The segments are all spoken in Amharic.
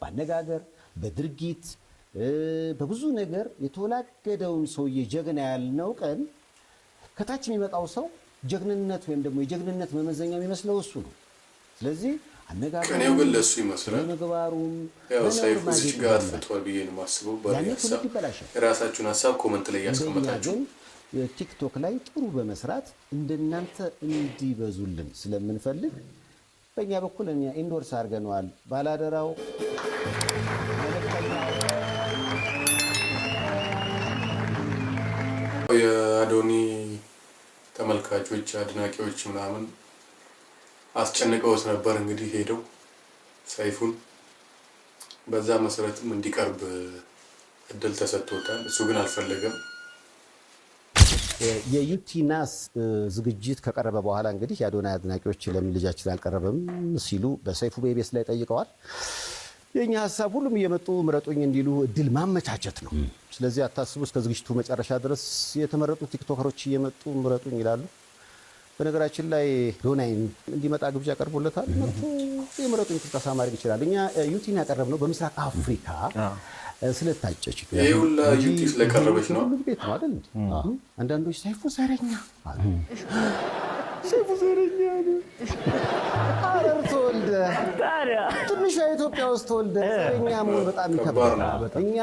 ባነጋገር በድርጊት በብዙ ነገር የተወላገደውን ሰውዬ ጀግና ያልነው ቀን ከታች የሚመጣው ሰው ጀግንነት ወይም ደግሞ የጀግንነት መመዘኛ የሚመስለው እሱ ነው። ስለዚህ አነጋገሩ ከኔው ግን ለሱ ይመስላል ነገባሩም ያው ሳይፉ እዚህ ጋር አጥፍቷል ብዬ ነው የማስበው። የራሳችሁን ሀሳብ ኮሜንት ላይ ያስቀምጣችሁ። ቲክቶክ ላይ ጥሩ በመስራት እንደናንተ እንዲበዙልን ስለምንፈልግ በእኛ በኩል እኛ ኢንዶርስ አድርገነዋል። ባላደራው የአዶኒ ተመልካቾች አድናቂዎች ምናምን አስጨንቀውት ነበር። እንግዲህ ሄደው ሳይፉን በዛ መሰረትም እንዲቀርብ እድል ተሰጥቶታል። እሱ ግን አልፈለገም። የዩቲናስ ዝግጅት ከቀረበ በኋላ እንግዲህ የአዶናይ አድናቂዎች ለምን ልጃችን አልቀረበም ሲሉ በሰይፉ በኢቢኤስ ላይ ጠይቀዋል። የኛ ሐሳብ ሁሉም እየመጡ ምረጡኝ እንዲሉ እድል ማመቻቸት ነው። ስለዚህ አታስቡ፣ እስከ ዝግጅቱ መጨረሻ ድረስ የተመረጡ ቲክቶከሮች እየመጡ ምረጡኝ ይላሉ። በነገራችን ላይ አዶናይ እንዲመጣ ግብዣ ቀርቦለታል። መጥቶ የምረጡኝ ቅስቀሳ ማድረግ ይችላል። እኛ ዩቲን ያቀረብነው በምስራቅ አፍሪካ ስለታጨች ይሁላ ዩቲ ስለቀረበች ነው ቤት ነው አይደል? አንዳንዶች ሰይፉ ዘረኛ አሉ። ሰይፉ ዘረኛ ነው። ሐረር ተወልደ ትንሿ ኢትዮጵያ ውስጥ ተወልደ ዘረኛ መሆን በጣም ይከብዳል። እኛ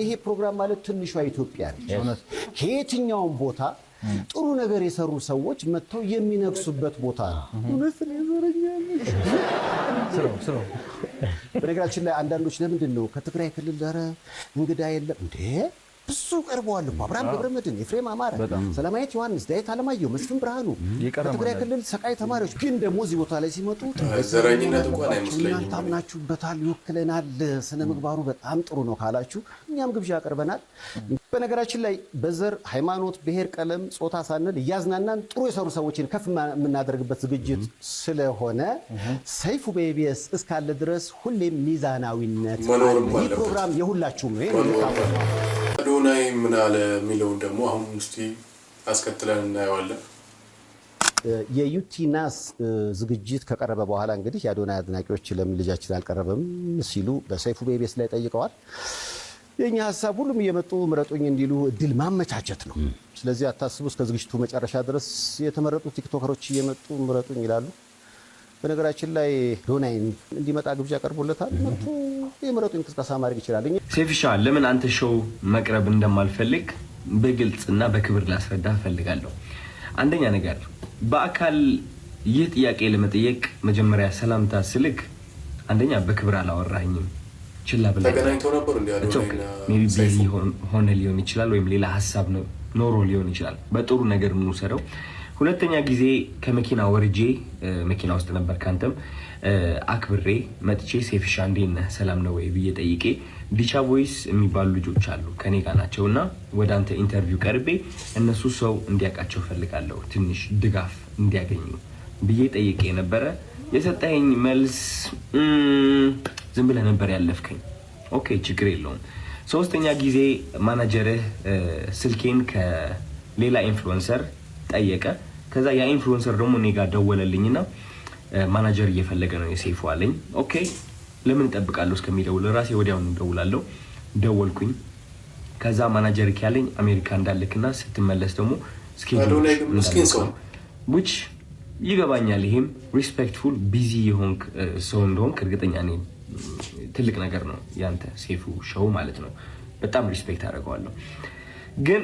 ይሄ ፕሮግራም ማለት ትንሿ ኢትዮጵያ ነች። ከየትኛውም ቦታ ጥሩ ነገር የሰሩ ሰዎች መጥተው የሚነግሱበት ቦታ ነው። እውነት ነው። ዘረኛ ነው። በነገራችን ላይ አንዳንዶች ለምንድን ነው ከትግራይ ክልል ዳረ እንግዳ የለም እንዴ? ብዙ ቀርበዋል እኮ አብርሃም ገብረመድህን፣ ኤፍሬም አማረ፣ ሰላማዊት ዮሐንስ፣ ዳዊት አለማየሁ፣ መስፍን ብርሃኑ ከትግራይ ክልል ሰቃይ ተማሪዎች ግን ደግሞ እዚህ ቦታ ላይ ሲመጡ ዘረኝነት እንኳን አይመስለኝም። ታምናችሁበታል፣ ይወክለናል፣ ስነ ምግባሩ በጣም ጥሩ ነው ካላችሁ እኛም ግብዣ አቅርበናል። በነገራችን ላይ በዘር ሃይማኖት፣ ብሔር፣ ቀለም፣ ጾታ ሳንል እያዝናናን ጥሩ የሰሩ ሰዎችን ከፍ የምናደርግበት ዝግጅት ስለሆነ ሰይፉ በኢቢኤስ እስካለ ድረስ ሁሌም ሚዛናዊነት ይህ ፕሮግራም የሁላችሁም ነው። አዶናይ ምን አለ የሚለውን ደግሞ አሁን እስቲ አስከትለን እናየዋለን። የዩቲናስ ዝግጅት ከቀረበ በኋላ እንግዲህ የአዶናይ አድናቂዎች ለምን ልጃችን አልቀረበም ሲሉ በሰይፉ በኢቢኤስ ላይ ጠይቀዋል። የኛ ሐሳብ ሁሉም እየመጡ ምረጡኝ እንዲሉ እድል ማመቻቸት ነው። ስለዚህ አታስቡ፣ እስከ ዝግጅቱ መጨረሻ ድረስ የተመረጡ ቲክቶከሮች እየመጡ ምረጡኝ ይላሉ። በነገራችን ላይ አዶናይ እንዲመጣ ግብዣ ቀርቦለታል። መጥቶ የምረጡኝ ቅስቀሳ ማድረግ ይችላል። ሴፍሻ ለምን አንተ ሾው መቅረብ እንደማልፈልግ በግልጽና በክብር ላስረዳ ፈልጋለሁ። አንደኛ ነገር በአካል ይህ ጥያቄ ለመጠየቅ መጀመሪያ ሰላምታ ስልክ አንደኛ በክብር አላወራኝም፣ ችላ ብለህ ተገናኝተው ነበር እንዴ? ሜቢ ሆነ ሊሆን ይችላል፣ ወይም ሌላ ሀሳብ ነው ኖሮ ሊሆን ይችላል። በጥሩ ነገር እንውሰደው። ሁለተኛ ጊዜ ከመኪና ወርጄ መኪና ውስጥ ነበር ካንተም አክብሬ መጥቼ ሴፍሻ እንዴት ነህ ሰላም ነው ወይ ብዬ ጠይቄ ዲቻ ቮይስ የሚባሉ ልጆች አሉ ከኔ ጋር ናቸውና ወደ አንተ ኢንተርቪው ቀርቤ እነሱ ሰው እንዲያውቃቸው ፈልጋለሁ ትንሽ ድጋፍ እንዲያገኙ ብዬ ጠይቄ ነበረ። የሰጠኸኝ መልስ ዝም ብለህ ነበር ያለፍከኝ። ኦኬ ችግር የለውም። ሶስተኛ ጊዜ ማናጀርህ ስልኬን ከሌላ ኢንፍሉዌንሰር ጠየቀ። ከዛ ያ ኢንፍሉዌንሰር ደግሞ እኔ ጋር ደወለልኝና ማናጀር እየፈለገ ነው የሴፉ አለኝ። ኦኬ ለምን እጠብቃለሁ እስከሚደውል ራሴ ወዲያውኑ ደውላለሁ። ደወልኩኝ። ከዛ ማናጀር ያለኝ አሜሪካ እንዳልክና ስትመለስ ደግሞ ስኬጁል which ይገባኛል። ይሄም ሪስፔክትፉል ቢዚ የሆንክ ሰው እንደሆንክ እርግጠኛ ነኝ። ትልቅ ነገር ነው ያንተ ሴፉ ሾው ማለት ነው። በጣም ሪስፔክት አደርገዋለሁ። ግን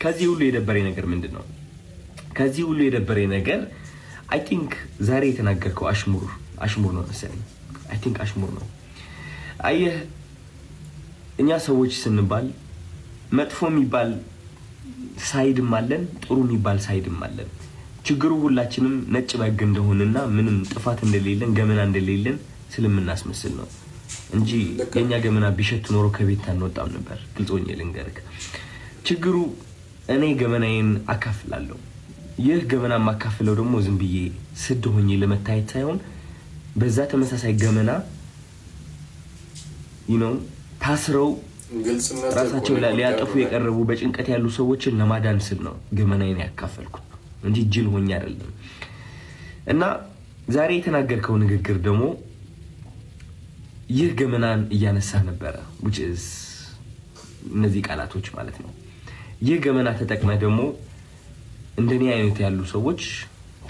ከዚህ ሁሉ የደበረኝ ነገር ምንድን ነው? ከዚህ ሁሉ የደበረኝ ነገር አይ ቲንክ ዛሬ የተናገርከው አሽሙር ነው መሰለኝ። አይ ቲንክ አሽሙር ነው። አየህ እኛ ሰዎች ስንባል መጥፎ የሚባል ሳይድም አለን፣ ጥሩ የሚባል ሳይድም አለን። ችግሩ ሁላችንም ነጭ በግ እንደሆነና ምንም ጥፋት እንደሌለን ገመና እንደሌለን ስለምናስመስል ነው እንጂ የኛ ገመና ቢሸት ኖሮ ከቤት አንወጣም ነበር። ግልጾኝ ልንገርክ፣ ችግሩ እኔ ገመናዬን አካፍላለሁ። ይህ ገመና ማካፍለው ደግሞ ዝም ብዬ ስድ ሆኜ ለመታየት ሳይሆን በዛ ተመሳሳይ ገመና ታስረው ራሳቸው ሊያጠፉ የቀረቡ በጭንቀት ያሉ ሰዎችን ለማዳን ስል ነው ገመናዬን ያካፈልኩት እንጂ ጅል ሆኜ አይደለም። እና ዛሬ የተናገርከው ንግግር ደግሞ ይህ ገመናን እያነሳ ነበረ which is እነዚህ ቃላቶች ማለት ነው። ይህ ገመና ተጠቅመህ ደግሞ እንደኔ አይነት ያሉ ሰዎች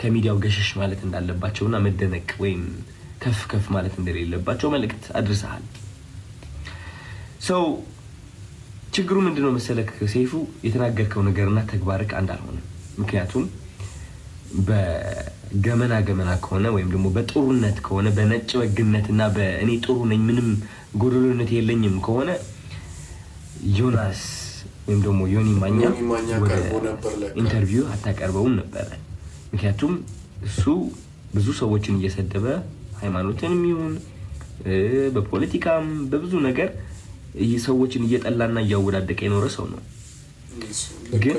ከሚዲያው ገሸሽ ማለት እንዳለባቸውና መደነቅ ወይም ከፍ ማለት እንደሌለባቸው መልእክት አድርሰሃል። ችግሩ ምንድነው መሰለክ ሰይፉ የተናገርከው ነገርና ተግባርክ አንድ አልሆነ። ምክንያቱም በገመና ከሆነ ወይም ደግሞ በጥሩነት ከሆነ በነጭ ወግነትና በእኔ ጥሩ ነኝ ምንም ጎደሎነት የለኝም ከሆነ ዮናስ ወይም ደግሞ ዮኒ ማኛ ኢንተርቪው አታቀርበውም ነበር። ምክንያቱም እሱ ብዙ ሰዎችን እየሰደበ ሃይማኖትንም ይሁን በፖለቲካም በብዙ ነገር ሰዎችን እየጠላና እያወዳደቀ የኖረ ሰው ነው። ግን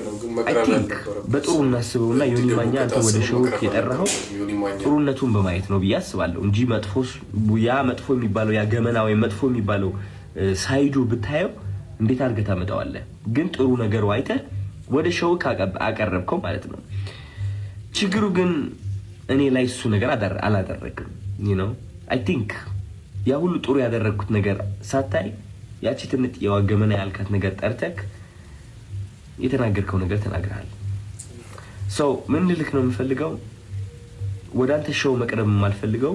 በጥሩ እናስበውና ዮኒ ማኛ አንተ ወደ ሾው የጠራኸው ጥሩነቱን በማየት ነው ብዬ አስባለሁ እንጂ መጥፎ የሚባለው ያ ገመና ወይ መጥፎ የሚባለው ሳይዱ ብታየው እንዴት አድርገህ ታመጣዋለህ? ግን ጥሩ ነገር አይተህ ወደ ሾው አቀረብከው ማለት ነው። ችግሩ ግን እኔ ላይ እሱ ነገር አላደረግም። I think ያ ሁሉ ጥሩ ያደረግኩት ነገር ሳታይ ያቺ ትንጥ የዋገመና ያልካት ነገር ጠርተክ የተናገርከው ነገር ተናግረሃል። ምን ልልክ ነው የምፈልገው ወደ አንተ ሾው መቅረብ የማልፈልገው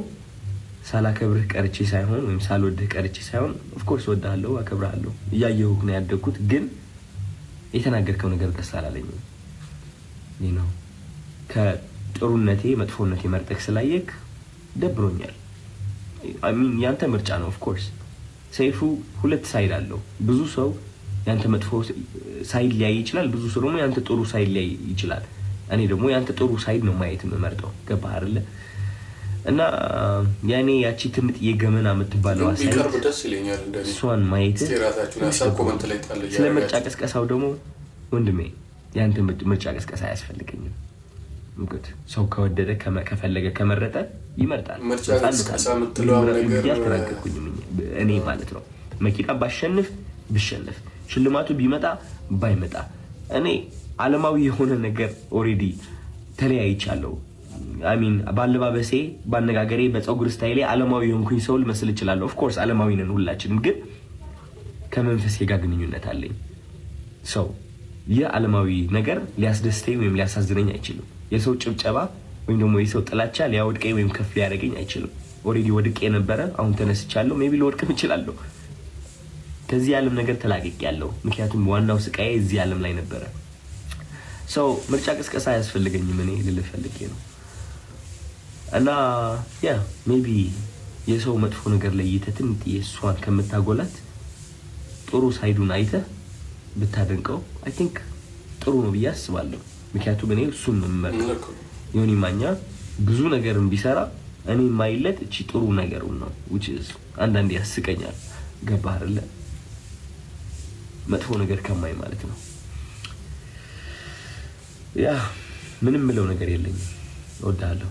ሳላከብርህ ቀርቼ ሳይሆን ወይም ሳልወድህ ቀርቼ ሳይሆን of course ወድሃለሁ አከብርሃለሁ እያየሁህ ነው ያደግኩት። ግን የተናገርከው ነገር ደስ አላለኝም። ከጥሩነቴ መጥፎነቴ መርጠክ ስላየክ ደብሮኛል። ያንተ ምርጫ ነው of course። ሰይፉ ሁለት ሳይድ አለው። ብዙ ሰው ያንተ መጥፎ ሳይድ ሊያይ ይችላል፣ ብዙ ሰው ደግሞ ያንተ ጥሩ ሳይድ ሊያይ ይችላል። እኔ ደግሞ ያንተ ጥሩ ሳይድ ነው ማየት የምመርጠው። ገባህ አይደለ? እና ያኔ ያቺ ትምጥ የገመና የምትባለው ሳይድ እሷን ማየት ስለምርጫ ቀስቀሳው ደግሞ ወንድሜ ያንተ ምርጫ ቀስቀሳ አያስፈልገኝም። እንግዲህ ሰው ከወደደ ከፈለገ ከመረጠ ይመርጣል። ምርጫ ቀስቀሳ የምትለው ነገር ያስተናገድኩኝ እኔ ማለት ነው። መኪና ብሸነፍ ሽልማቱ ቢመጣ ባይመጣ እኔ ዓለማዊ የሆነ ነገር ኦሬዲ ተለያይቻለሁ። ባለባበሴ ባነጋገሬ በፀጉር ስታይሌ ዓለማዊ የሆንኩኝ ሰው ልመስል እችላለሁ። ኦፍ ኮርስ ዓለማዊ ነን ሁላችንም፣ ግን ከመንፈሴ ጋር ግንኙነት አለኝ። ይህ ዓለማዊ ነገር ሊያስደስተኝ ወይም ሊያሳዝነኝ አይችልም። የሰው ጭብጨባ ወይም ደግሞ የሰው ጥላቻ ሊያወድቀኝ ወይም ከፍ ሊያደርገኝ አይችልም። ኦሬዲ ወድቄ ነበረ፣ አሁን ተነስቻለሁ። ሜቢ ልወድቅም እችላለሁ። ከዚህ ዓለም ነገር ተላቅቄያለሁ። ምክንያቱም ዋናው ስቃዬ እዚህ ዓለም ላይ ነበረ። ምርጫ ቅስቀሳ አያስፈልገኝም እኔ ልልህ ፈልጌ ነው። እና ሜቢ የሰው መጥፎ ነገር ለይተህ ትንጥዬ እሷን ከምታጎላት ጥሩ ሳይዱን አይተህ ብታደንቀው አይ ቲንክ ጥሩ ነው ብዬ አስባለሁ። ምክንያቱም እኔ እሱን ነው የምመርጠው። ዮኒ ማኛ ብዙ ነገርን ቢሰራ እኔ የማይለት እቺ ጥሩ ነገሩን ነው which is አንዳንዴ ያስቀኛል። ገባህ አይደለ? መጥፎ ነገር ከማይ ማለት ነው። ምንም ምለው ነገር የለኝም። እወድሃለሁ።